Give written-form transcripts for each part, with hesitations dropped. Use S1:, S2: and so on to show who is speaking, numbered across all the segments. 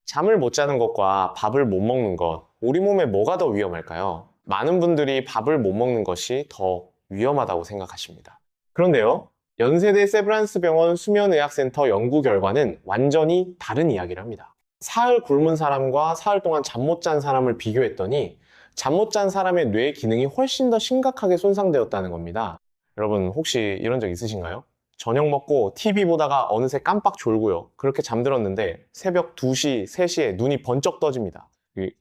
S1: 잠을 못 자는 것과 밥을 못 먹는 것, 우리 몸에 뭐가 더 위험할까요? 많은 분들이 밥을 못 먹는 것이 더 위험하다고 생각하십니다. 그런데요, 연세대 세브란스 병원 수면의학센터 연구 결과는 완전히 다른 이야기를 합니다. 사흘 굶은 사람과 사흘 동안 잠 못 잔 사람을 비교했더니 잠 못 잔 사람의 뇌 기능이 훨씬 더 심각하게 손상되었다는 겁니다. 여러분 혹시 이런 적 있으신가요? 저녁 먹고 TV 보다가 어느새 깜빡 졸고요. 그렇게 잠들었는데 새벽 2시, 3시에 눈이 번쩍 떠집니다.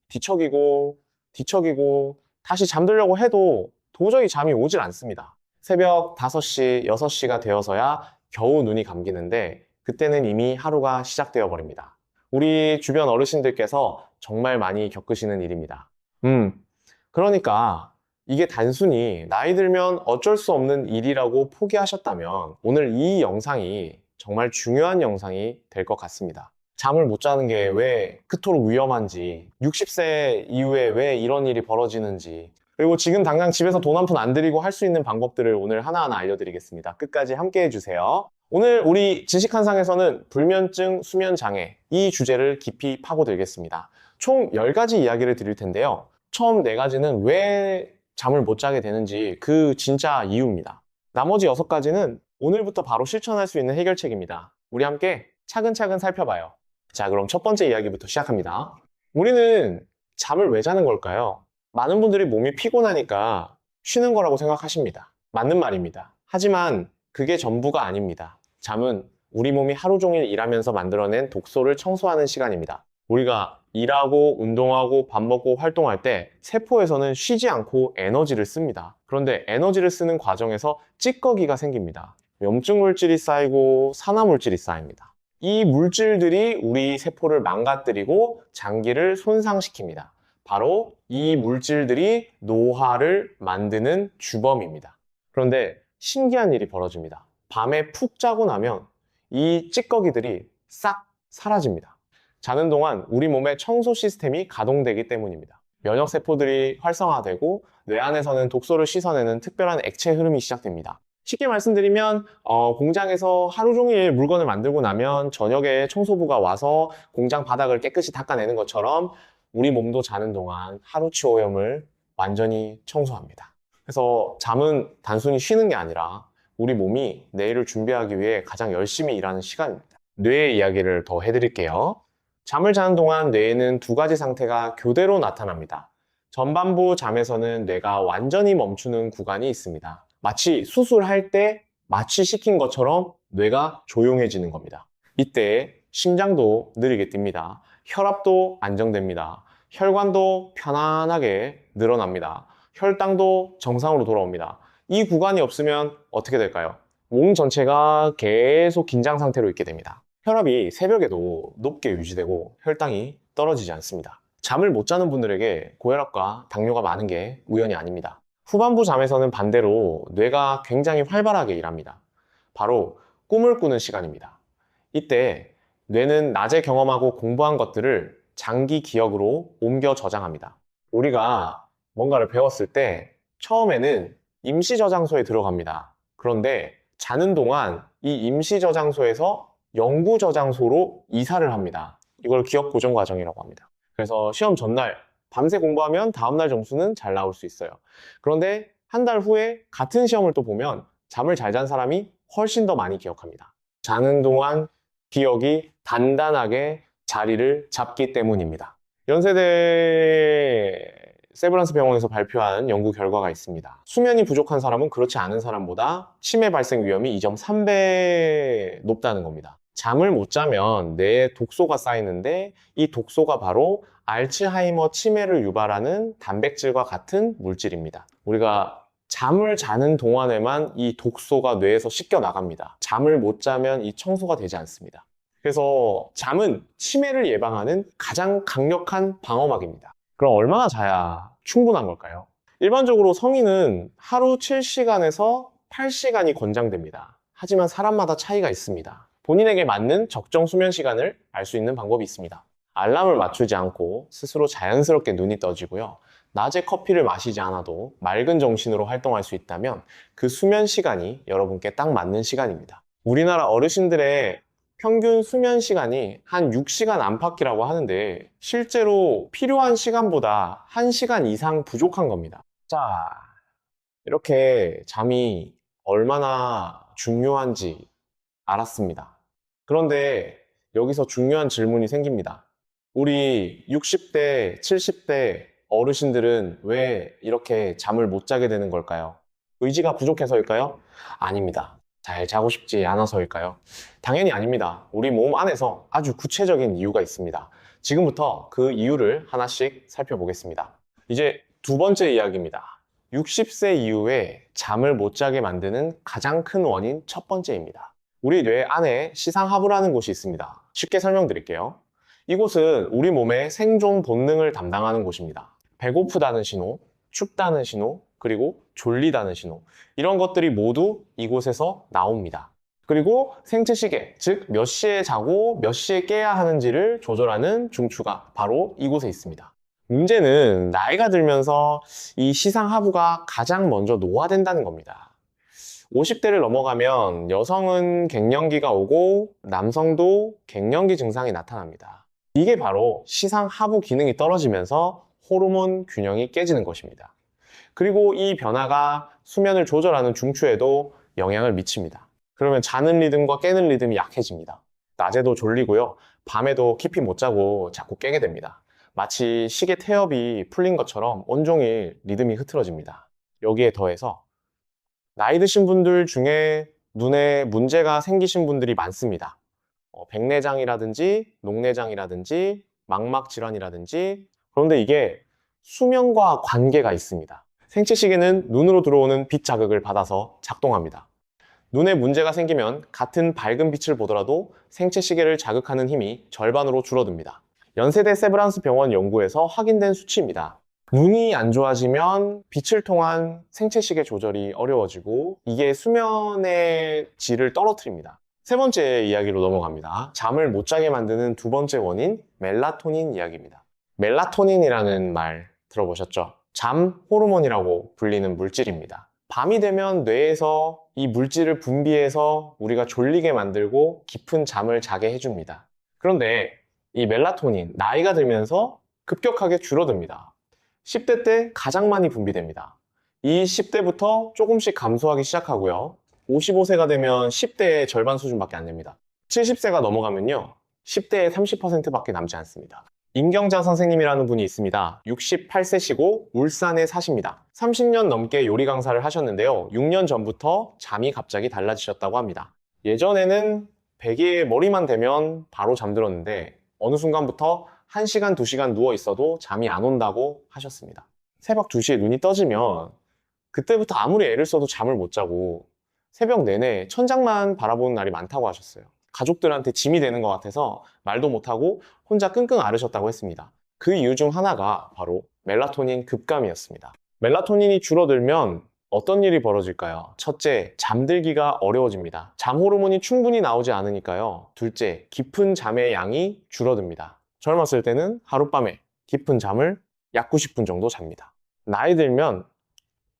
S1: 뒤척이고 뒤척이고 다시 잠들려고 해도 도저히 잠이 오질 않습니다. 새벽 5시, 6시가 되어서야 겨우 눈이 감기는데 그때는 이미 하루가 시작되어 버립니다. 우리 주변 어르신들께서 정말 많이 겪으시는 일입니다. 그러니까 이게 단순히 나이 들면 어쩔 수 없는 일이라고 포기하셨다면 오늘 이 영상이 정말 중요한 영상이 될 것 같습니다. 잠을 못 자는 게 왜 그토록 위험한지, 60세 이후에 왜 이런 일이 벌어지는지, 그리고 지금 당장 집에서 돈 한 푼 안 들이고 할 수 있는 방법들을 오늘 하나하나 알려드리겠습니다. 끝까지 함께 해주세요. 오늘 우리 지식한상에서는 불면증, 수면장애 이 주제를 깊이 파고들겠습니다. 총 10가지 이야기를 드릴 텐데요. 처음 4가지는 왜 잠을 못 자게 되는지 그 진짜 이유입니다. 나머지 6가지는 오늘부터 바로 실천할 수 있는 해결책입니다. 우리 함께 차근차근 살펴봐요. 자, 그럼 첫 번째 이야기부터 시작합니다. 우리는 잠을 왜 자는 걸까요? 많은 분들이 몸이 피곤하니까 쉬는 거라고 생각하십니다. 맞는 말입니다. 하지만 그게 전부가 아닙니다. 잠은 우리 몸이 하루 종일 일하면서 만들어낸 독소를 청소하는 시간입니다. 우리가 일하고 운동하고 밥 먹고 활동할 때 세포에서는 쉬지 않고 에너지를 씁니다. 그런데 에너지를 쓰는 과정에서 찌꺼기가 생깁니다. 염증 물질이 쌓이고 산화 물질이 쌓입니다. 이 물질들이 우리 세포를 망가뜨리고 장기를 손상시킵니다. 바로 이 물질들이 노화를 만드는 주범입니다. 그런데 신기한 일이 벌어집니다. 밤에 푹 자고 나면 이 찌꺼기들이 싹 사라집니다. 자는 동안 우리 몸의 청소 시스템이 가동되기 때문입니다. 면역세포들이 활성화되고 뇌 안에서는 독소를 씻어내는 특별한 액체 흐름이 시작됩니다. 쉽게 말씀드리면 공장에서 하루 종일 물건을 만들고 나면 저녁에 청소부가 와서 공장 바닥을 깨끗이 닦아내는 것처럼 우리 몸도 자는 동안 하루치 오염을 완전히 청소합니다. 그래서 잠은 단순히 쉬는 게 아니라 우리 몸이 내일을 준비하기 위해 가장 열심히 일하는 시간입니다. 뇌의 이야기를 더 해드릴게요. 잠을 자는 동안 뇌에는 2가지 상태가 교대로 나타납니다. 전반부 잠에서는 뇌가 완전히 멈추는 구간이 있습니다. 마치 수술할 때 마취시킨 것처럼 뇌가 조용해지는 겁니다. 이때 심장도 느리게 뜁니다. 혈압도 안정됩니다. 혈관도 편안하게 늘어납니다. 혈당도 정상으로 돌아옵니다. 이 구간이 없으면 어떻게 될까요? 몸 전체가 계속 긴장 상태로 있게 됩니다. 혈압이 새벽에도 높게 유지되고 혈당이 떨어지지 않습니다. 잠을 못 자는 분들에게 고혈압과 당뇨가 많은 게 우연이 아닙니다. 후반부 잠에서는 반대로 뇌가 굉장히 활발하게 일합니다. 바로 꿈을 꾸는 시간입니다. 이때 뇌는 낮에 경험하고 공부한 것들을 장기 기억으로 옮겨 저장합니다. 우리가 뭔가를 배웠을 때 처음에는 임시 저장소에 들어갑니다. 그런데 자는 동안 이 임시 저장소에서 영구 저장소로 이사를 합니다. 이걸 기억 보존 과정이라고 합니다. 그래서 시험 전날 밤새 공부하면 다음날 점수는 잘 나올 수 있어요. 그런데 한 달 후에 같은 시험을 또 보면 잠을 잘 잔 사람이 훨씬 더 많이 기억합니다. 자는 동안 기억이 단단하게 자리를 잡기 때문입니다. 연세대 세브란스 병원에서 발표한 연구 결과가 있습니다. 수면이 부족한 사람은 그렇지 않은 사람보다 치매 발생 위험이 2.3배 높다는 겁니다. 잠을 못 자면 뇌에 독소가 쌓이는데 이 독소가 바로 알츠하이머 치매를 유발하는 단백질과 같은 물질입니다. 우리가 잠을 자는 동안에만 이 독소가 뇌에서 씻겨 나갑니다. 잠을 못 자면 이 청소가 되지 않습니다. 그래서 잠은 치매를 예방하는 가장 강력한 방어막입니다. 그럼 얼마나 자야 충분한 걸까요? 일반적으로 성인은 하루 7시간에서 8시간이 권장됩니다. 하지만 사람마다 차이가 있습니다. 본인에게 맞는 적정 수면 시간을 알 수 있는 방법이 있습니다. 알람을 맞추지 않고 스스로 자연스럽게 눈이 떠지고요. 낮에 커피를 마시지 않아도 맑은 정신으로 활동할 수 있다면 그 수면 시간이 여러분께 딱 맞는 시간입니다. 우리나라 어르신들의 평균 수면 시간이 한 6시간 안팎이라고 하는데 실제로 필요한 시간보다 1시간 이상 부족한 겁니다. 자, 이렇게 잠이 얼마나 중요한지 알았습니다. 그런데 여기서 중요한 질문이 생깁니다. 우리 60대, 70대 어르신들은 왜 이렇게 잠을 못 자게 되는 걸까요? 의지가 부족해서일까요? 아닙니다. 잘 자고 싶지 않아서일까요? 당연히 아닙니다. 우리 몸 안에서 아주 구체적인 이유가 있습니다. 지금부터 그 이유를 하나씩 살펴보겠습니다. 이제 두 번째 이야기입니다. 60세 이후에 잠을 못 자게 만드는 가장 큰 원인 첫 번째입니다. 우리 뇌 안에 시상하부라는 곳이 있습니다. 쉽게 설명드릴게요. 이곳은 우리 몸의 생존 본능을 담당하는 곳입니다. 배고프다는 신호, 춥다는 신호, 그리고 졸리다는 신호, 이런 것들이 모두 이곳에서 나옵니다. 그리고 생체 시계, 즉 몇 시에 자고 몇 시에 깨야 하는지를 조절하는 중추가 바로 이곳에 있습니다. 문제는 나이가 들면서 이 시상하부가 가장 먼저 노화된다는 겁니다. 50대를 넘어가면 여성은 갱년기가 오고 남성도 갱년기 증상이 나타납니다. 이게 바로 시상하부 기능이 떨어지면서 호르몬 균형이 깨지는 것입니다. 그리고 이 변화가 수면을 조절하는 중추에도 영향을 미칩니다. 그러면 자는 리듬과 깨는 리듬이 약해집니다. 낮에도 졸리고요. 밤에도 깊이 못 자고 자꾸 깨게 됩니다. 마치 시계 태엽이 풀린 것처럼 온종일 리듬이 흐트러집니다. 여기에 더해서 나이 드신 분들 중에 눈에 문제가 생기신 분들이 많습니다. 백내장이라든지 녹내장이라든지 망막질환이라든지, 그런데 이게 수면과 관계가 있습니다. 생체시계는 눈으로 들어오는 빛 자극을 받아서 작동합니다. 눈에 문제가 생기면 같은 밝은 빛을 보더라도 생체시계를 자극하는 힘이 절반으로 줄어듭니다. 연세대 세브란스 병원 연구에서 확인된 수치입니다. 눈이 안 좋아지면 빛을 통한 생체시계 조절이 어려워지고 이게 수면의 질을 떨어뜨립니다. 세 번째 이야기로 넘어갑니다. 잠을 못 자게 만드는 두 번째 원인, 멜라토닌 이야기입니다. 멜라토닌이라는 말 들어보셨죠? 잠 호르몬이라고 불리는 물질입니다. 밤이 되면 뇌에서 이 물질을 분비해서 우리가 졸리게 만들고 깊은 잠을 자게 해줍니다. 그런데 이 멜라토닌, 나이가 들면서 급격하게 줄어듭니다. 10대 때 가장 많이 분비됩니다. 이 10대부터 조금씩 감소하기 시작하고요. 55세가 되면 10대의 절반 수준밖에 안 됩니다. 70세가 넘어가면요, 10대의 30%밖에 남지 않습니다. 임경자 선생님이라는 분이 있습니다. 68세시고 울산에 사십니다. 30년 넘게 요리 강사를 하셨는데요. 6년 전부터 잠이 갑자기 달라지셨다고 합니다. 예전에는 베개에 머리만 대면 바로 잠들었는데 어느 순간부터 1시간, 2시간 누워 있어도 잠이 안 온다고 하셨습니다. 새벽 2시에 눈이 떠지면 그때부터 아무리 애를 써도 잠을 못 자고 새벽 내내 천장만 바라보는 날이 많다고 하셨어요. 가족들한테 짐이 되는 것 같아서 말도 못하고 혼자 끙끙 앓으셨다고 했습니다. 그 이유 중 하나가 바로 멜라토닌 급감이었습니다. 멜라토닌이 줄어들면 어떤 일이 벌어질까요? 첫째, 잠들기가 어려워집니다. 잠 호르몬이 충분히 나오지 않으니까요. 둘째, 깊은 잠의 양이 줄어듭니다. 젊었을 때는 하룻밤에 깊은 잠을 약 90분 정도 잡니다. 나이 들면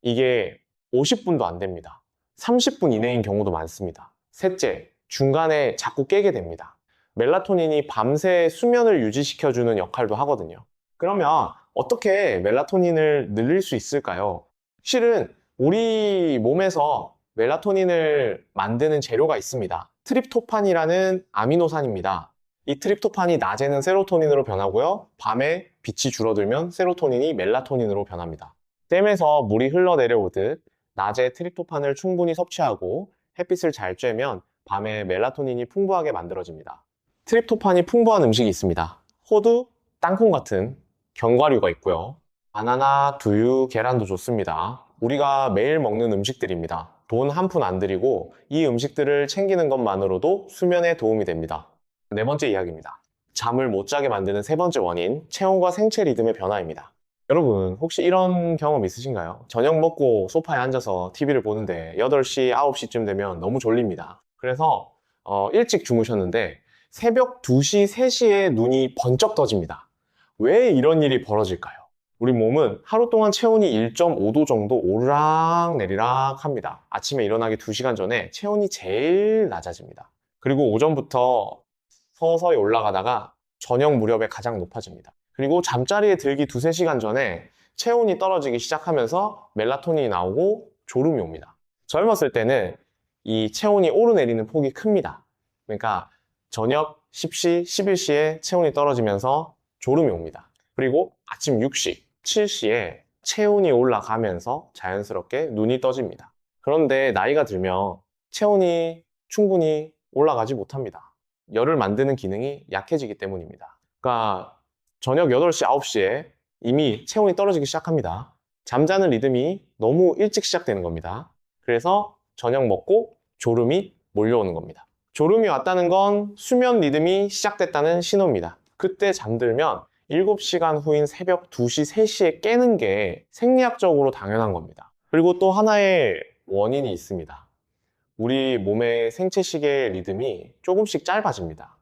S1: 이게 50분도 안 됩니다. 30분 이내인 경우도 많습니다. 셋째, 중간에 자꾸 깨게 됩니다. 멜라토닌이 밤새 수면을 유지시켜주는 역할도 하거든요. 그러면 어떻게 멜라토닌을 늘릴 수 있을까요? 실은 우리 몸에서 멜라토닌을 만드는 재료가 있습니다. 트립토판이라는 아미노산입니다. 이 트립토판이 낮에는 세로토닌으로 변하고요. 밤에 빛이 줄어들면 세로토닌이 멜라토닌으로 변합니다. 댐에서 물이 흘러내려오듯 낮에 트립토판을 충분히 섭취하고 햇빛을 잘 쬐면 밤에 멜라토닌이 풍부하게 만들어집니다. 트립토판이 풍부한 음식이 있습니다. 호두, 땅콩 같은 견과류가 있고요. 바나나, 두유, 계란도 좋습니다. 우리가 매일 먹는 음식들입니다. 돈 한 푼 안 들이고 이 음식들을 챙기는 것만으로도 수면에 도움이 됩니다. 네 번째 이야기입니다. 잠을 못 자게 만드는 세 번째 원인, 체온과 생체 리듬의 변화입니다. 여러분, 혹시 이런 경험 있으신가요? 저녁 먹고 소파에 앉아서 TV를 보는데 8시, 9시쯤 되면 너무 졸립니다. 그래서 일찍 주무셨는데 새벽 2시, 3시에 눈이 번쩍 떠집니다. 왜 이런 일이 벌어질까요? 우리 몸은 하루 동안 체온이 1.5도 정도 오르락 내리락 합니다. 아침에 일어나기 2시간 전에 체온이 제일 낮아집니다. 그리고 오전부터 서서히 올라가다가 저녁 무렵에 가장 높아집니다. 그리고 잠자리에 들기 2~3시간 전에 체온이 떨어지기 시작하면서 멜라토닌이 나오고 졸음이 옵니다. 젊었을 때는 이 체온이 오르내리는 폭이 큽니다. 그러니까 저녁 10시, 11시에 체온이 떨어지면서 졸음이 옵니다. 그리고 아침 6시, 7시에 체온이 올라가면서 자연스럽게 눈이 떠집니다. 그런데 나이가 들면 체온이 충분히 올라가지 못합니다. 열을 만드는 기능이 약해지기 때문입니다. 그러니까 저녁 8시, 9시에 이미 체온이 떨어지기 시작합니다. 잠자는 리듬이 너무 일찍 시작되는 겁니다. 그래서 저녁 먹고 졸음이 몰려오는 겁니다. 졸음이 왔다는 건 수면 리듬이 시작됐다는 신호입니다. 그때 잠들면 7시간 후인 새벽 2시, 3시에 깨는 게 생리학적으로 당연한 겁니다. 그리고 또 하나의 원인이 있습니다. 우리 몸의 생체 시계의 리듬이 조금씩 짧아집니다.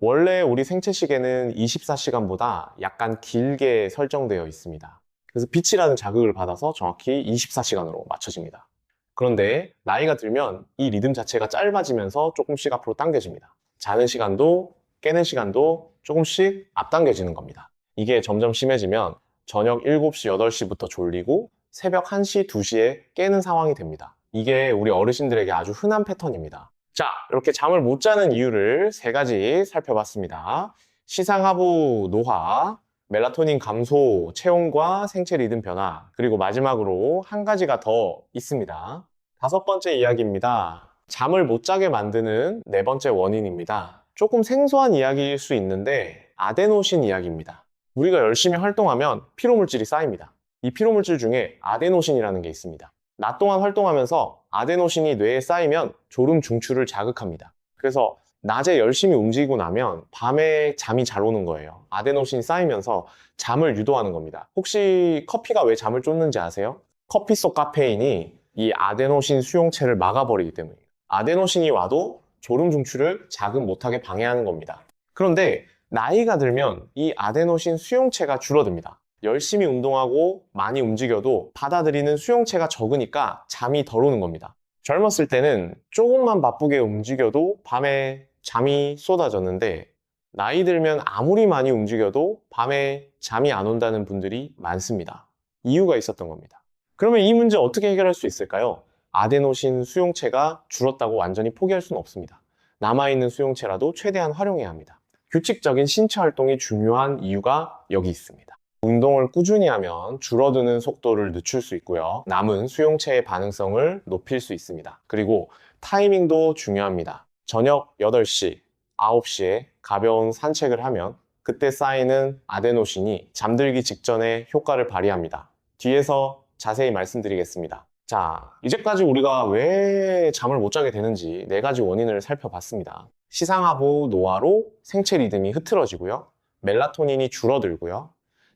S1: 원래 우리 생체 시계는 24시간보다 약간 길게 설정되어 있습니다. 그래서 빛이라는 자극을 받아서 정확히 24시간으로 맞춰집니다. 그런데 나이가 들면 이 리듬 자체가 짧아지면서 조금씩 앞으로 당겨집니다. 자는 시간도 깨는 시간도 조금씩 앞당겨지는 겁니다. 이게 점점 심해지면 저녁 7시, 8시부터 졸리고 새벽 1시, 2시에 깨는 상황이 됩니다. 이게 우리 어르신들에게 아주 흔한 패턴입니다. 자, 이렇게 잠을 못 자는 이유를 3가지 살펴봤습니다. 시상하부 노화, 멜라토닌 감소, 체온과 생체 리듬 변화, 그리고 마지막으로 한 가지가 더 있습니다. 5번째 이야기입니다. 잠을 못 자게 만드는 4번째 원인입니다. 조금 생소한 이야기일 수 있는데 아데노신 이야기입니다. 우리가 열심히 활동하면 피로물질이 쌓입니다. 이 피로물질 중에 아데노신이라는 게 있습니다. 낮 동안 활동하면서 아데노신이 뇌에 쌓이면 졸음 중추를 자극합니다. 그래서 낮에 열심히 움직이고 나면 밤에 잠이 잘 오는 거예요. 아데노신이 쌓이면서 잠을 유도하는 겁니다. 혹시 커피가 왜 잠을 쫓는지 아세요? 커피 속 카페인이 이 아데노신 수용체를 막아버리기 때문이에요. 아데노신이 와도 졸음 중추를 자극 못하게 방해하는 겁니다. 그런데 나이가 들면 이 아데노신 수용체가 줄어듭니다. 열심히 운동하고 많이 움직여도 받아들이는 수용체가 적으니까 잠이 덜 오는 겁니다. 젊었을 때는 조금만 바쁘게 움직여도 밤에 잠이 쏟아졌는데 나이 들면 아무리 많이 움직여도 밤에 잠이 안 온다는 분들이 많습니다. 이유가 있었던 겁니다. 그러면 이 문제 어떻게 해결할 수 있을까요? 아데노신 수용체가 줄었다고 완전히 포기할 수는 없습니다. 남아있는 수용체라도 최대한 활용해야 합니다. 규칙적인 신체 활동이 중요한 이유가 여기 있습니다. 운동을 꾸준히 하면 줄어드는 속도를 늦출 수 있고요. 남은 수용체의 반응성을 높일 수 있습니다. 그리고 타이밍도 중요합니다. 저녁 8시, 9시에 가벼운 산책을 하면 그때 쌓이는 아데노신이 잠들기 직전에 효과를 발휘합니다. 뒤에서 자세히 말씀드리겠습니다. 자, 이제까지 우리가 왜 잠을 못 자게 되는지 4가지 원인을 살펴봤습니다. 시상하부 노화로 생체 리듬이 흐트러지고요. 멜라토닌이 줄어들고요.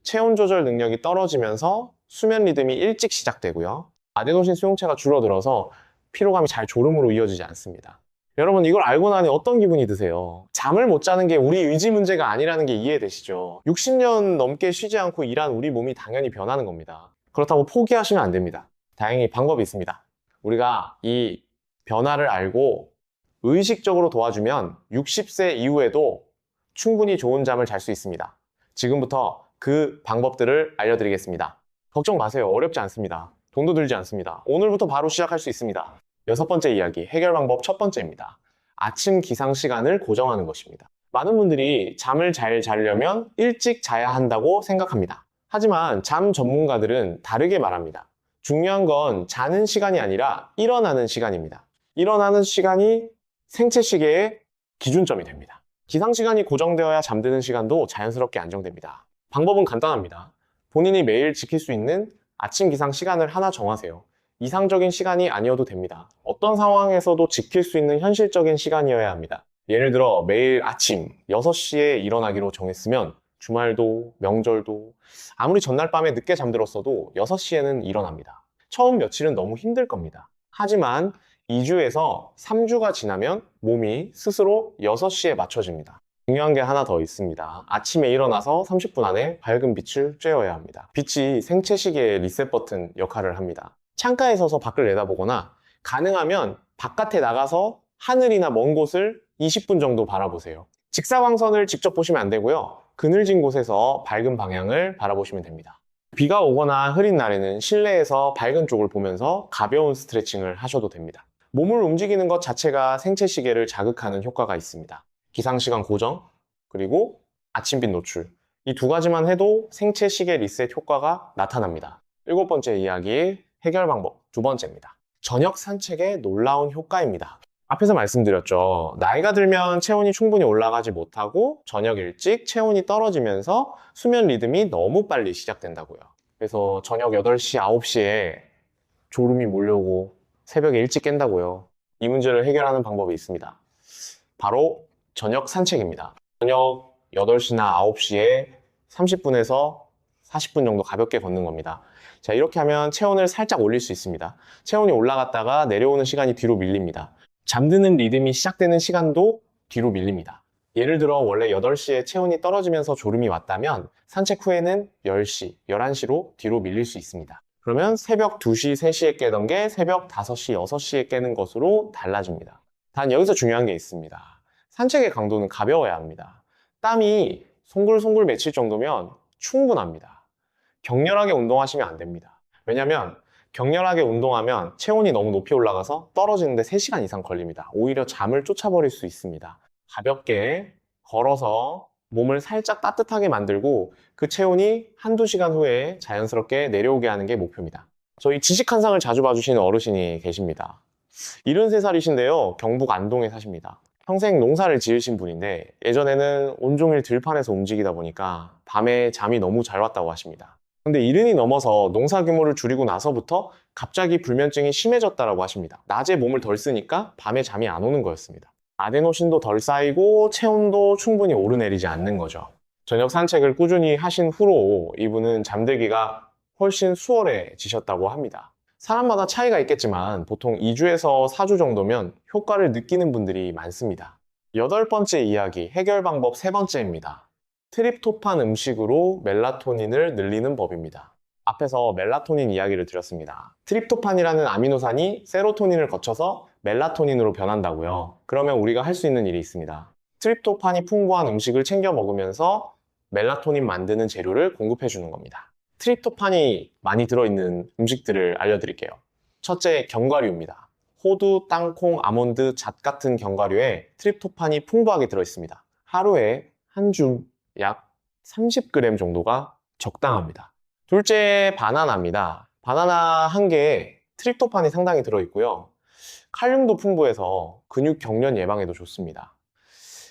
S1: 체온 조절 능력이 떨어지면서 수면 리듬이 일찍 시작되고요. 아데노신 수용체가 줄어들어서 피로감이 잘 졸음으로 이어지지 않습니다. 여러분, 이걸 알고 나니 어떤 기분이 드세요? 잠을 못 자는 게 우리 의지 문제가 아니라는 게 이해되시죠? 60년 넘게 쉬지 않고 일한 우리 몸이 당연히 변하는 겁니다. 그렇다고 포기하시면 안 됩니다. 다행히 방법이 있습니다. 우리가 이 변화를 알고 의식적으로 도와주면 60세 이후에도 충분히 좋은 잠을 잘 수 있습니다. 지금부터 그 방법들을 알려드리겠습니다. 걱정 마세요. 어렵지 않습니다. 돈도 들지 않습니다. 오늘부터 바로 시작할 수 있습니다. 6번째 이야기, 해결 방법 1번째입니다. 아침 기상 시간을 고정하는 것입니다. 많은 분들이 잠을 잘 자려면 일찍 자야 한다고 생각합니다. 하지만 잠 전문가들은 다르게 말합니다. 중요한 건 자는 시간이 아니라 일어나는 시간입니다. 일어나는 시간이 생체 시계의 기준점이 됩니다. 기상 시간이 고정되어야 잠드는 시간도 자연스럽게 안정됩니다. 방법은 간단합니다. 본인이 매일 지킬 수 있는 아침 기상 시간을 하나 정하세요. 이상적인 시간이 아니어도 됩니다. 어떤 상황에서도 지킬 수 있는 현실적인 시간이어야 합니다. 예를 들어 매일 아침 6시에 일어나기로 정했으면 주말도 명절도 아무리 전날 밤에 늦게 잠들었어도 6시에는 일어납니다. 처음 며칠은 너무 힘들 겁니다. 하지만 2주에서 3주가 지나면 몸이 스스로 6시에 맞춰집니다. 중요한 게 하나 더 있습니다. 아침에 일어나서 30분 안에 밝은 빛을 쬐어야 합니다. 빛이 생체 시계의 리셋 버튼 역할을 합니다. 창가에 서서 밖을 내다보거나 가능하면 바깥에 나가서 하늘이나 먼 곳을 20분 정도 바라보세요. 직사광선을 직접 보시면 안 되고요. 그늘진 곳에서 밝은 방향을 바라보시면 됩니다. 비가 오거나 흐린 날에는 실내에서 밝은 쪽을 보면서 가벼운 스트레칭을 하셔도 됩니다. 몸을 움직이는 것 자체가 생체 시계를 자극하는 효과가 있습니다. 기상시간 고정, 그리고 아침빛 노출. 이 두 가지만 해도 생체 시계 리셋 효과가 나타납니다. 7번째 이야기, 해결 방법 두 번째입니다. 저녁 산책의 놀라운 효과입니다. 앞에서 말씀드렸죠. 나이가 들면 체온이 충분히 올라가지 못하고 저녁 일찍 체온이 떨어지면서 수면 리듬이 너무 빨리 시작된다고요. 그래서 저녁 8시, 9시에 졸음이 몰려오고 새벽에 일찍 깬다고요. 이 문제를 해결하는 방법이 있습니다. 바로 저녁 산책입니다. 저녁 8시나 9시에 30분에서 40분 정도 가볍게 걷는 겁니다. 자, 이렇게 하면 체온을 살짝 올릴 수 있습니다. 체온이 올라갔다가 내려오는 시간이 뒤로 밀립니다. 잠드는 리듬이 시작되는 시간도 뒤로 밀립니다. 예를 들어 원래 8시에 체온이 떨어지면서 졸음이 왔다면 산책 후에는 10시, 11시로 뒤로 밀릴 수 있습니다. 그러면 새벽 2시, 3시에 깨던 게 새벽 5시, 6시에 깨는 것으로 달라집니다. 단 여기서 중요한 게 있습니다. 산책의 강도는 가벼워야 합니다. 땀이 송글송글 맺힐 정도면 충분합니다. 격렬하게 운동하시면 안 됩니다. 왜냐면 격렬하게 운동하면 체온이 너무 높이 올라가서 떨어지는데 3시간 이상 걸립니다. 오히려 잠을 쫓아버릴 수 있습니다. 가볍게 걸어서 몸을 살짝 따뜻하게 만들고 그 체온이 한두 시간 후에 자연스럽게 내려오게 하는 게 목표입니다. 저희 지식한상을 자주 봐주시는 어르신이 계십니다. 73살이신데요. 경북 안동에 사십니다. 평생 농사를 지으신 분인데 예전에는 온종일 들판에서 움직이다 보니까 밤에 잠이 너무 잘 왔다고 하십니다. 근데 이른이 넘어서 농사 규모를 줄이고 나서부터 갑자기 불면증이 심해졌다고 하십니다. 낮에 몸을 덜 쓰니까 밤에 잠이 안 오는 거였습니다. 아데노신도 덜 쌓이고 체온도 충분히 오르내리지 않는 거죠. 저녁 산책을 꾸준히 하신 후로 이분은 잠들기가 훨씬 수월해지셨다고 합니다. 사람마다 차이가 있겠지만 보통 2주에서 4주 정도면 효과를 느끼는 분들이 많습니다. 8번째 이야기, 해결 방법 3번째입니다. 트립토판 음식으로 멜라토닌을 늘리는 법입니다. 앞에서 멜라토닌 이야기를 드렸습니다. 트립토판이라는 아미노산이 세로토닌을 거쳐서 멜라토닌으로 변한다고요. 그러면 우리가 할 수 있는 일이 있습니다. 트립토판이 풍부한 음식을 챙겨 먹으면서 멜라토닌 만드는 재료를 공급해 주는 겁니다. 트립토판이 많이 들어있는 음식들을 알려드릴게요. 첫째, 견과류입니다. 호두, 땅콩, 아몬드, 잣 같은 견과류에 트립토판이 풍부하게 들어있습니다. 하루에 한 줌 약 30g 정도가 적당합니다. 둘째, 바나나입니다. 바나나 한 개에 트립토판이 상당히 들어있고요. 칼륨도 풍부해서 근육 경련 예방에도 좋습니다.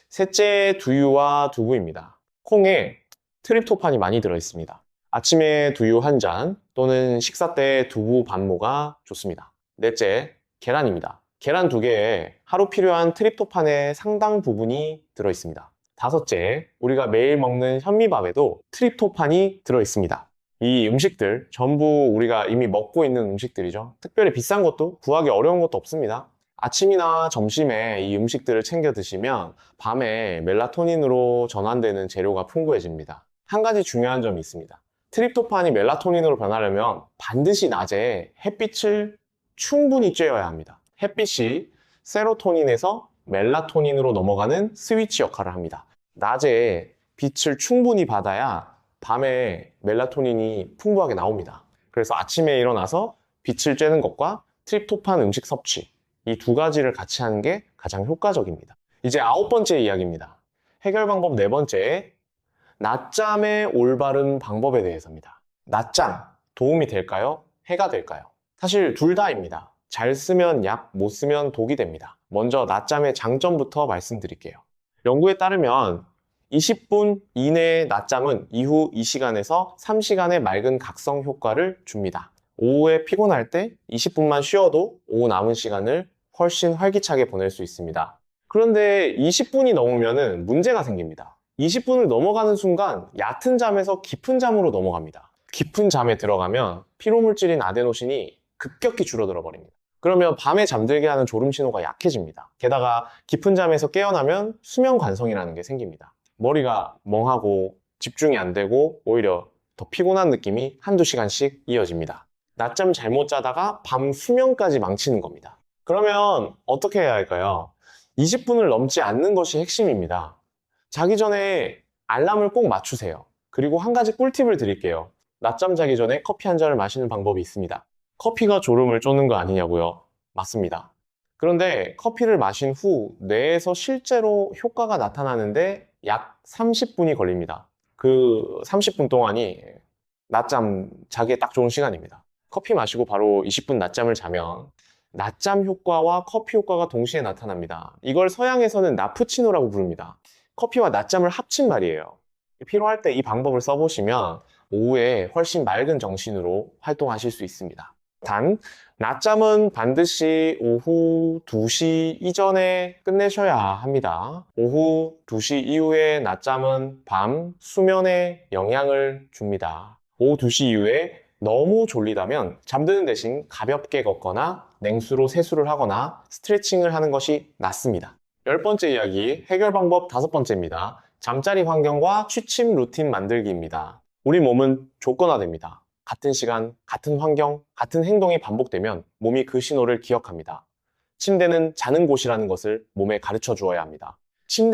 S1: 셋째, 두유와 두부입니다. 콩에 트립토판이 많이 들어있습니다. 아침에 두유 한 잔 또는 식사 때 두부 반모가 좋습니다. 넷째, 계란입니다. 계란 2개에 하루 필요한 트립토판의 상당 부분이 들어있습니다. 다섯째, 우리가 매일 먹는 현미밥에도 트립토판이 들어있습니다. 이 음식들 전부 우리가 이미 먹고 있는 음식들이죠. 특별히 비싼 것도 구하기 어려운 것도 없습니다. 아침이나 점심에 이 음식들을 챙겨 드시면 밤에 멜라토닌으로 전환되는 재료가 풍부해집니다. 한 가지 중요한 점이 있습니다. 트립토판이 멜라토닌으로 변하려면 반드시 낮에 햇빛을 충분히 쬐어야 합니다. 햇빛이 세로토닌에서 멜라토닌으로 넘어가는 스위치 역할을 합니다. 낮에 빛을 충분히 받아야 밤에 멜라토닌이 풍부하게 나옵니다. 그래서 아침에 일어나서 빛을 쬐는 것과 트립토판 음식 섭취, 이 두 가지를 같이 하는 게 가장 효과적입니다. 이제 9번째 이야기입니다. 해결 방법 4번째, 낮잠의 올바른 방법에 대해서입니다. 낮잠, 도움이 될까요? 해가 될까요? 사실 둘 다입니다. 잘 쓰면 약, 못 쓰면 독이 됩니다. 먼저 낮잠의 장점부터 말씀드릴게요. 연구에 따르면 20분 이내의 낮잠은 이후 2시간에서 3시간의 맑은 각성 효과를 줍니다. 오후에 피곤할 때 20분만 쉬어도 오후 남은 시간을 훨씬 활기차게 보낼 수 있습니다. 그런데 20분이 넘으면 문제가 생깁니다. 20분을 넘어가는 순간 얕은 잠에서 깊은 잠으로 넘어갑니다. 깊은 잠에 들어가면 피로물질인 아데노신이 급격히 줄어들어 버립니다. 그러면 밤에 잠들게 하는 졸음 신호가 약해집니다. 게다가 깊은 잠에서 깨어나면 수면 관성이라는 게 생깁니다. 머리가 멍하고 집중이 안 되고 오히려 더 피곤한 느낌이 한두 시간씩 이어집니다. 낮잠 잘못 자다가 밤 수면까지 망치는 겁니다. 그러면 어떻게 해야 할까요? 20분을 넘지 않는 것이 핵심입니다. 자기 전에 알람을 꼭 맞추세요. 그리고 한 가지 꿀팁을 드릴게요. 낮잠 자기 전에 커피 한 잔을 마시는 방법이 있습니다. 커피가 졸음을 쫓는 거 아니냐고요? 맞습니다. 그런데 커피를 마신 후 뇌에서 실제로 효과가 나타나는데 약 30분이 걸립니다. 그 30분 동안이 낮잠 자기에 딱 좋은 시간입니다. 커피 마시고 바로 20분 낮잠을 자면 낮잠 효과와 커피 효과가 동시에 나타납니다. 이걸 서양에서는 나푸치노라고 부릅니다. 커피와 낮잠을 합친 말이에요. 필요할 때 이 방법을 써보시면 오후에 훨씬 맑은 정신으로 활동하실 수 있습니다. 단, 낮잠은 반드시 오후 2시 이전에 끝내셔야 합니다. 오후 2시 이후에 낮잠은 밤 수면에 영향을 줍니다. 오후 2시 이후에 너무 졸리다면 잠드는 대신 가볍게 걷거나 냉수로 세수를 하거나 스트레칭을 하는 것이 낫습니다. 10번째 이야기, 해결 방법 5번째입니다. 잠자리 환경과 취침 루틴 만들기입니다. 우리 몸은 조건화됩니다. 같은 시간, 같은 환경, 같은 행동이 반복되면 몸이 그 신호를 기억합니다. 침대는 자는 곳이라는 것을 몸에 가르쳐 주어야 합니다.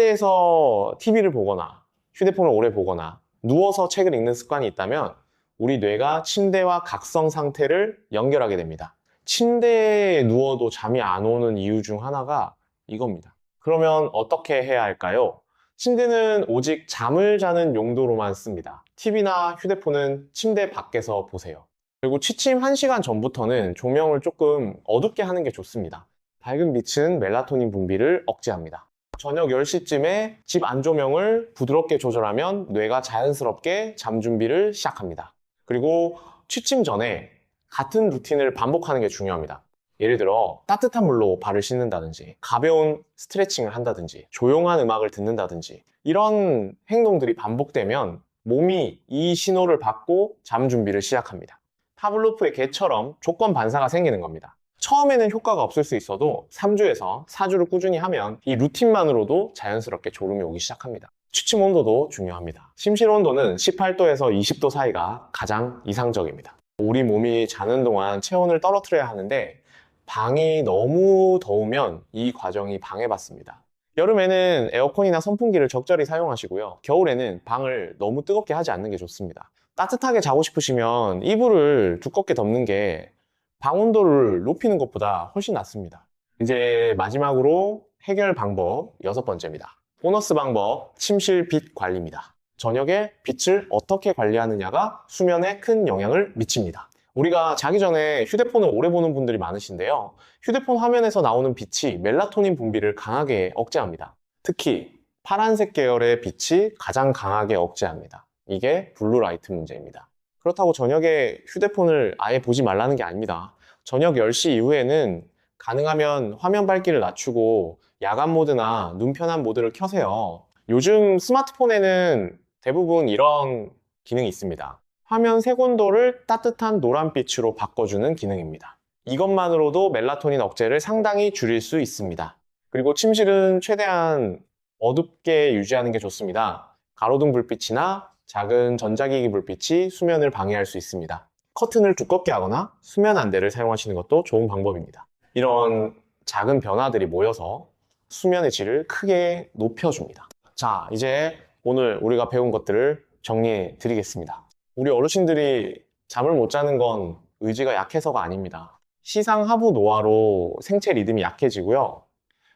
S1: 침대에서 TV를 보거나 휴대폰을 오래 보거나 누워서 책을 읽는 습관이 있다면 우리 뇌가 침대와 각성 상태를 연결하게 됩니다. 침대에 누워도 잠이 안 오는 이유 중 하나가 이겁니다. 그러면 어떻게 해야 할까요? 침대는 오직 잠을 자는 용도로만 씁니다. TV나 휴대폰은 침대 밖에서 보세요. 그리고 취침 1시간 전부터는 조명을 조금 어둡게 하는 게 좋습니다. 밝은 빛은 멜라토닌 분비를 억제합니다. 저녁 10시쯤에 집 안조명을 부드럽게 조절하면 뇌가 자연스럽게 잠 준비를 시작합니다. 그리고 취침 전에 같은 루틴을 반복하는 게 중요합니다. 예를 들어 따뜻한 물로 발을 씻는다든지 가벼운 스트레칭을 한다든지 조용한 음악을 듣는다든지 이런 행동들이 반복되면 몸이 이 신호를 받고 잠 준비를 시작합니다. 파블로프의 개처럼 조건 반사가 생기는 겁니다. 처음에는 효과가 없을 수 있어도 3주에서 4주를 꾸준히 하면 이 루틴만으로도 자연스럽게 졸음이 오기 시작합니다. 취침 온도도 중요합니다. 심실 온도는 18도에서 20도 사이가 가장 이상적입니다. 우리 몸이 자는 동안 체온을 떨어뜨려야 하는데 방이 너무 더우면 이 과정이 방해받습니다. 여름에는 에어컨이나 선풍기를 적절히 사용하시고요. 겨울에는 방을 너무 뜨겁게 하지 않는 게 좋습니다. 따뜻하게 자고 싶으시면 이불을 두껍게 덮는 게 방 온도를 높이는 것보다 훨씬 낫습니다. 이제 마지막으로 해결 방법 6번째입니다. 보너스 방법, 침실 빛 관리입니다. 저녁에 빛을 어떻게 관리하느냐가 수면에 큰 영향을 미칩니다. 우리가 자기 전에 휴대폰을 오래 보는 분들이 많으신데요. 휴대폰 화면에서 나오는 빛이 멜라토닌 분비를 강하게 억제합니다. 특히 파란색 계열의 빛이 가장 강하게 억제합니다. 이게 블루라이트 문제입니다. 그렇다고 저녁에 휴대폰을 아예 보지 말라는 게 아닙니다. 저녁 10시 이후에는 가능하면 화면 밝기를 낮추고 야간 모드나 눈 편한 모드를 켜세요. 요즘 스마트폰에는 대부분 이런 기능이 있습니다. 화면 색온도를 따뜻한 노란빛으로 바꿔주는 기능입니다. 이것만으로도 멜라토닌 억제를 상당히 줄일 수 있습니다. 그리고 침실은 최대한 어둡게 유지하는 게 좋습니다. 가로등 불빛이나 작은 전자기기 불빛이 수면을 방해할 수 있습니다. 커튼을 두껍게 하거나 수면 안대를 사용하시는 것도 좋은 방법입니다. 이런 작은 변화들이 모여서 수면의 질을 크게 높여줍니다. 자, 이제 오늘 우리가 배운 것들을 정리해 드리겠습니다. 우리 어르신들이 잠을 못 자는 건 의지가 약해서가 아닙니다. 시상하부 노화로 생체 리듬이 약해지고요.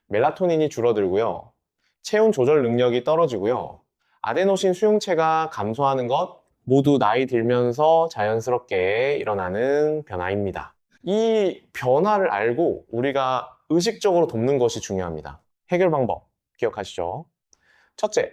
S1: 멜라토닌이 줄어들고요. 체온 조절 능력이 떨어지고요. 아데노신 수용체가 감소하는 것 모두 나이 들면서 자연스럽게 일어나는 변화입니다. 이 변화를 알고 우리가 의식적으로 돕는 것이 중요합니다. 해결 방법 기억하시죠? 첫째,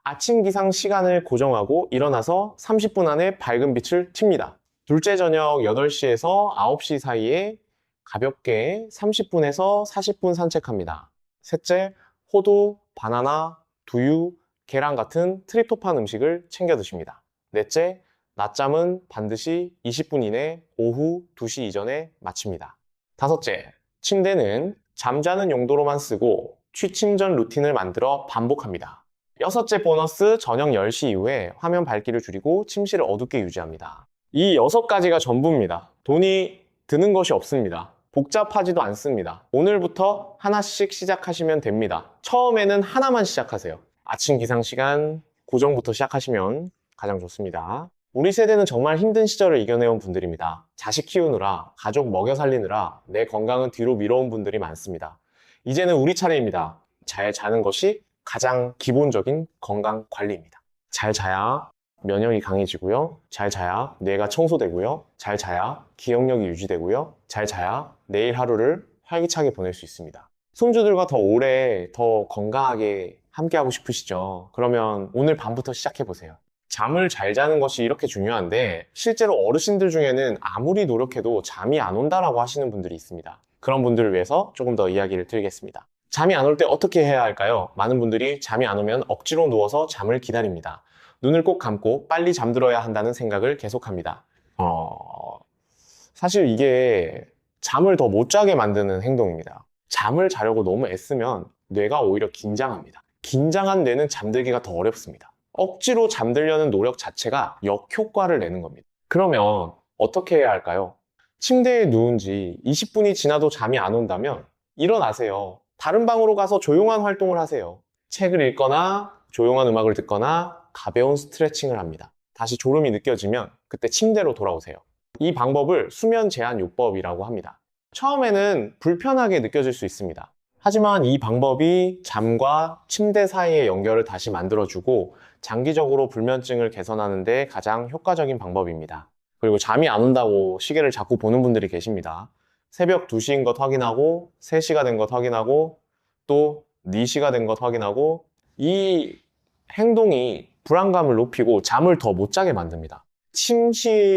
S1: 아침 기상 시간을 고정하고 일어나서 30분 안에 밝은 빛을 틉니다. 둘째, 저녁 8시에서 9시 사이에 가볍게 30분에서 40분 산책합니다. 셋째, 호두, 바나나, 두유, 계란 같은 트립토판 음식을 챙겨 드십니다. 넷째, 낮잠은 반드시 20분 이내 오후 2시 이전에 마칩니다. 다섯째, 침대는 잠자는 용도로만 쓰고 취침 전 루틴을 만들어 반복합니다. 여섯째 보너스, 저녁 10시 이후에 화면 밝기를 줄이고 침실을 어둡게 유지합니다. 이 6가지가 전부입니다. 돈이 드는 것이 없습니다. 복잡하지도 않습니다. 오늘부터 하나씩 시작하시면 됩니다. 처음에는 하나만 시작하세요. 아침 기상 시간 고정부터 시작하시면 가장 좋습니다. 우리 세대는 정말 힘든 시절을 이겨내온 분들입니다. 자식 키우느라, 가족 먹여 살리느라 내 건강은 뒤로 미뤄온 분들이 많습니다. 이제는 우리 차례입니다. 잘 자는 것이 가장 기본적인 건강 관리입니다. 잘 자야 면역이 강해지고요. 잘 자야 뇌가 청소되고요. 잘 자야 기억력이 유지되고요. 잘 자야 내일 하루를 활기차게 보낼 수 있습니다. 손주들과 더 오래, 더 건강하게 함께하고 싶으시죠? 그러면 오늘 밤부터 시작해보세요. 잠을 잘 자는 것이 이렇게 중요한데 실제로 어르신들 중에는 아무리 노력해도 잠이 안 온다라고 하시는 분들이 있습니다. 그런 분들을 위해서 조금 더 이야기를 드리겠습니다. 잠이 안 올 때 어떻게 해야 할까요? 많은 분들이 잠이 안 오면 억지로 누워서 잠을 기다립니다. 눈을 꼭 감고 빨리 잠들어야 한다는 생각을 계속합니다. 사실 이게 잠을 더 못 자게 만드는 행동입니다. 잠을 자려고 너무 애쓰면 뇌가 오히려 긴장합니다. 긴장한 뇌는 잠들기가 더 어렵습니다. 억지로 잠들려는 노력 자체가 역효과를 내는 겁니다. 그러면 어떻게 해야 할까요? 침대에 누운 지 20분이 지나도 잠이 안 온다면 일어나세요. 다른 방으로 가서 조용한 활동을 하세요. 책을 읽거나 조용한 음악을 듣거나 가벼운 스트레칭을 합니다. 다시 졸음이 느껴지면 그때 침대로 돌아오세요. 이 방법을 수면 제한 요법이라고 합니다. 처음에는 불편하게 느껴질 수 있습니다. 하지만 이 방법이 잠과 침대 사이의 연결을 다시 만들어주고 장기적으로 불면증을 개선하는 데 가장 효과적인 방법입니다. 그리고 잠이 안 온다고 시계를 자꾸 보는 분들이 계십니다. 새벽 2시인 것 확인하고 3시가 된 것 확인하고 또 4시가 된 것 확인하고 이 행동이 불안감을 높이고 잠을 더 못 자게 만듭니다.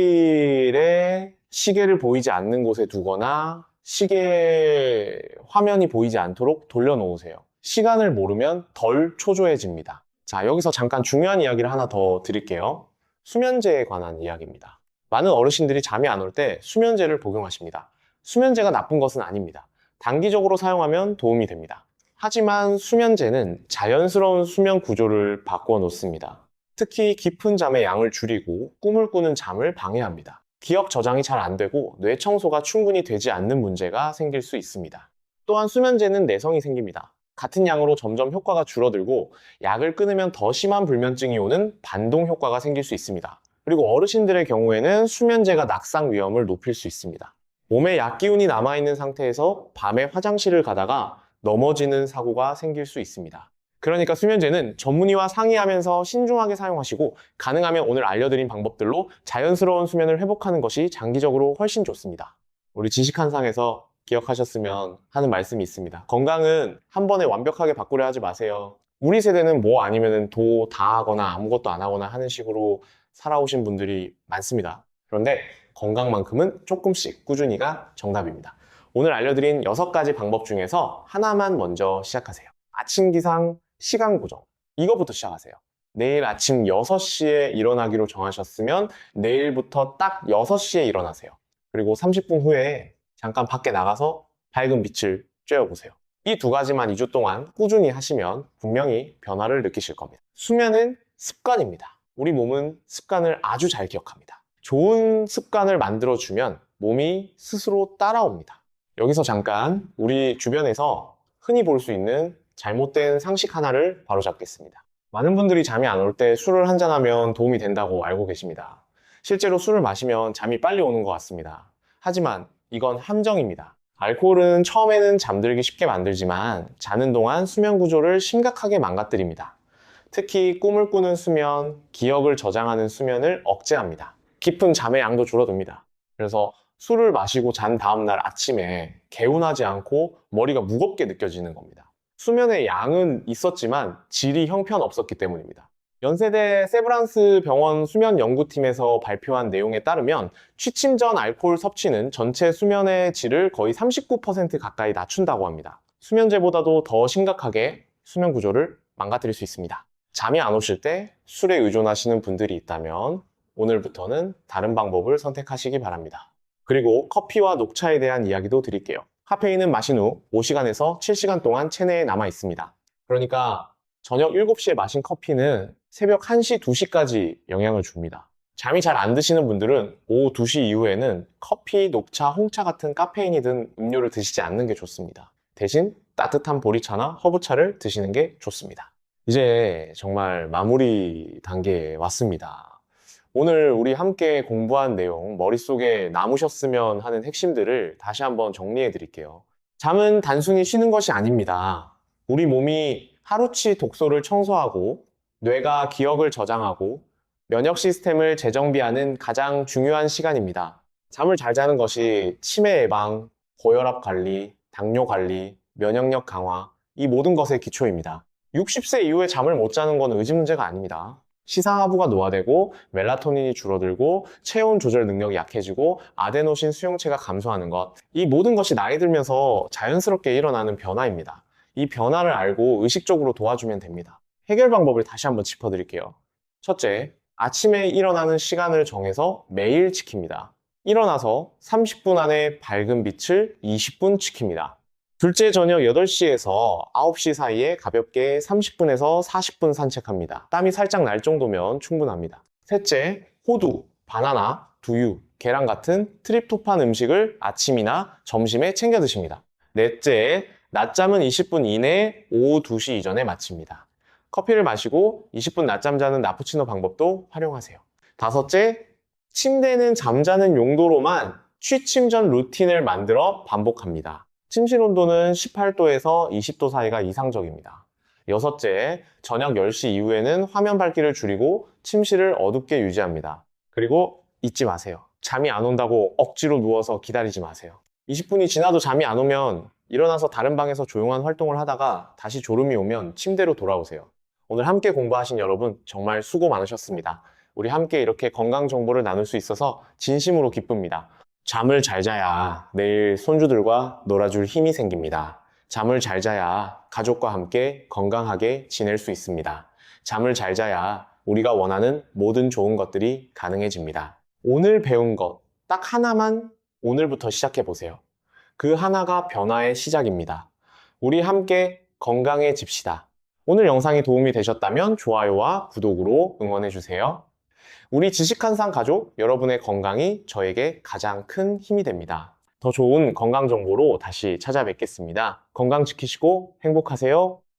S1: 침실에 시계를 보이지 않는 곳에 두거나 시계 화면이 보이지 않도록 돌려놓으세요. 시간을 모르면 덜 초조해집니다. 자, 여기서 잠깐 중요한 이야기를 하나 더 드릴게요. 수면제에 관한 이야기입니다. 많은 어르신들이 잠이 안 올 때 수면제를 복용하십니다. 수면제가 나쁜 것은 아닙니다. 단기적으로 사용하면 도움이 됩니다. 하지만 수면제는 자연스러운 수면 구조를 바꿔 놓습니다. 특히 깊은 잠의 양을 줄이고 꿈을 꾸는 잠을 방해합니다. 기억 저장이 잘 안 되고 뇌 청소가 충분히 되지 않는 문제가 생길 수 있습니다. 또한 수면제는 내성이 생깁니다. 같은 양으로 점점 효과가 줄어들고 약을 끊으면 더 심한 불면증이 오는 반동 효과가 생길 수 있습니다. 그리고 어르신들의 경우에는 수면제가 낙상 위험을 높일 수 있습니다. 몸에 약 기운이 남아있는 상태에서 밤에 화장실을 가다가 넘어지는 사고가 생길 수 있습니다. 그러니까 수면제는 전문의와 상의하면서 신중하게 사용하시고 가능하면 오늘 알려드린 방법들로 자연스러운 수면을 회복하는 것이 장기적으로 훨씬 좋습니다. 우리 지식한상에서 기억하셨으면 하는 말씀이 있습니다. 건강은 한 번에 완벽하게 바꾸려 하지 마세요. 우리 세대는 뭐 아니면은 도 다 하거나 아무것도 안 하거나 하는 식으로 살아오신 분들이 많습니다. 그런데 건강만큼은 조금씩 꾸준히가 정답입니다. 오늘 알려드린 6가지 방법 중에서 하나만 먼저 시작하세요. 아침 기상 시간 고정. 이거부터 시작하세요. 내일 아침 6시에 일어나기로 정하셨으면 내일부터 딱 6시에 일어나세요. 그리고 30분 후에 잠깐 밖에 나가서 밝은 빛을 쬐어보세요. 이 2가지만 2주 동안 꾸준히 하시면 분명히 변화를 느끼실 겁니다. 수면은 습관입니다. 우리 몸은 습관을 아주 잘 기억합니다. 좋은 습관을 만들어주면 몸이 스스로 따라옵니다. 여기서 잠깐 우리 주변에서 흔히 볼 수 있는 잘못된 상식 하나를 바로잡겠습니다. 많은 분들이 잠이 안 올 때 술을 한잔하면 도움이 된다고 알고 계십니다. 실제로 술을 마시면 잠이 빨리 오는 것 같습니다. 하지만 이건 함정입니다. 알코올은 처음에는 잠들기 쉽게 만들지만 자는 동안 수면 구조를 심각하게 망가뜨립니다. 특히 꿈을 꾸는 수면, 기억을 저장하는 수면을 억제합니다. 깊은 잠의 양도 줄어듭니다. 그래서 술을 마시고 잔 다음날 아침에 개운하지 않고 머리가 무겁게 느껴지는 겁니다. 수면의 양은 있었지만 질이 형편없었기 때문입니다. 연세대 세브란스 병원 수면 연구팀에서 발표한 내용에 따르면 취침 전 알코올 섭취는 전체 수면의 질을 거의 39% 가까이 낮춘다고 합니다. 수면제보다도 더 심각하게 수면 구조를 망가뜨릴 수 있습니다. 잠이 안 오실 때 술에 의존하시는 분들이 있다면 오늘부터는 다른 방법을 선택하시기 바랍니다. 그리고 커피와 녹차에 대한 이야기도 드릴게요. 카페인은 마신 후 5시간에서 7시간 동안 체내에 남아 있습니다. 그러니까 저녁 7시에 마신 커피는 새벽 1시, 2시까지 영향을 줍니다. 잠이 잘 안 드시는 분들은 오후 2시 이후에는 커피, 녹차, 홍차 같은 카페인이 든 음료를 드시지 않는 게 좋습니다. 대신 따뜻한 보리차나 허브차를 드시는 게 좋습니다. 이제 정말 마무리 단계에 왔습니다. 오늘 우리 함께 공부한 내용, 머릿속에 남으셨으면 하는 핵심들을 다시 한번 정리해 드릴게요. 잠은 단순히 쉬는 것이 아닙니다. 우리 몸이 하루치 독소를 청소하고 뇌가 기억을 저장하고 면역 시스템을 재정비하는 가장 중요한 시간입니다. 잠을 잘 자는 것이 치매 예방, 고혈압 관리, 당뇨 관리, 면역력 강화, 이 모든 것의 기초입니다. 60세 이후에 잠을 못 자는 건 의지 문제가 아닙니다. 시상하부가 노화되고 멜라토닌이 줄어들고 체온 조절 능력이 약해지고 아데노신 수용체가 감소하는 것, 이 모든 것이 나이 들면서 자연스럽게 일어나는 변화입니다. 이 변화를 알고 의식적으로 도와주면 됩니다. 해결 방법을 다시 한번 짚어드릴게요. 첫째, 아침에 일어나는 시간을 정해서 매일 지킵니다. 일어나서 30분 안에 밝은 빛을 20분 지킵니다. 둘째, 저녁 8시에서 9시 사이에 가볍게 30분에서 40분 산책합니다. 땀이 살짝 날 정도면 충분합니다. 셋째, 호두, 바나나, 두유, 계란 같은 트립토판 음식을 아침이나 점심에 챙겨 드십니다. 넷째, 낮잠은 20분 이내에 오후 2시 이전에 마칩니다. 커피를 마시고 20분 낮잠 자는 나푸치노 방법도 활용하세요. 다섯째, 침대는 잠자는 용도로만 취침 전 루틴을 만들어 반복합니다. 침실 온도는 18도에서 20도 사이가 이상적입니다. 여섯째, 저녁 10시 이후에는 화면 밝기를 줄이고 침실을 어둡게 유지합니다. 그리고 잊지 마세요. 잠이 안 온다고 억지로 누워서 기다리지 마세요. 20분이 지나도 잠이 안 오면 일어나서 다른 방에서 조용한 활동을 하다가 다시 졸음이 오면 침대로 돌아오세요. 오늘 함께 공부하신 여러분 정말 수고 많으셨습니다. 우리 함께 이렇게 건강 정보를 나눌 수 있어서 진심으로 기쁩니다. 잠을 잘 자야 내일 손주들과 놀아줄 힘이 생깁니다. 잠을 잘 자야 가족과 함께 건강하게 지낼 수 있습니다. 잠을 잘 자야 우리가 원하는 모든 좋은 것들이 가능해집니다. 오늘 배운 것 딱 하나만 오늘부터 시작해 보세요. 그 하나가 변화의 시작입니다. 우리 함께 건강해집시다. 오늘 영상이 도움이 되셨다면 좋아요와 구독으로 응원해 주세요. 우리 지식한상 가족, 여러분의 건강이 저에게 가장 큰 힘이 됩니다. 더 좋은 건강 정보로 다시 찾아뵙겠습니다. 건강 지키시고 행복하세요.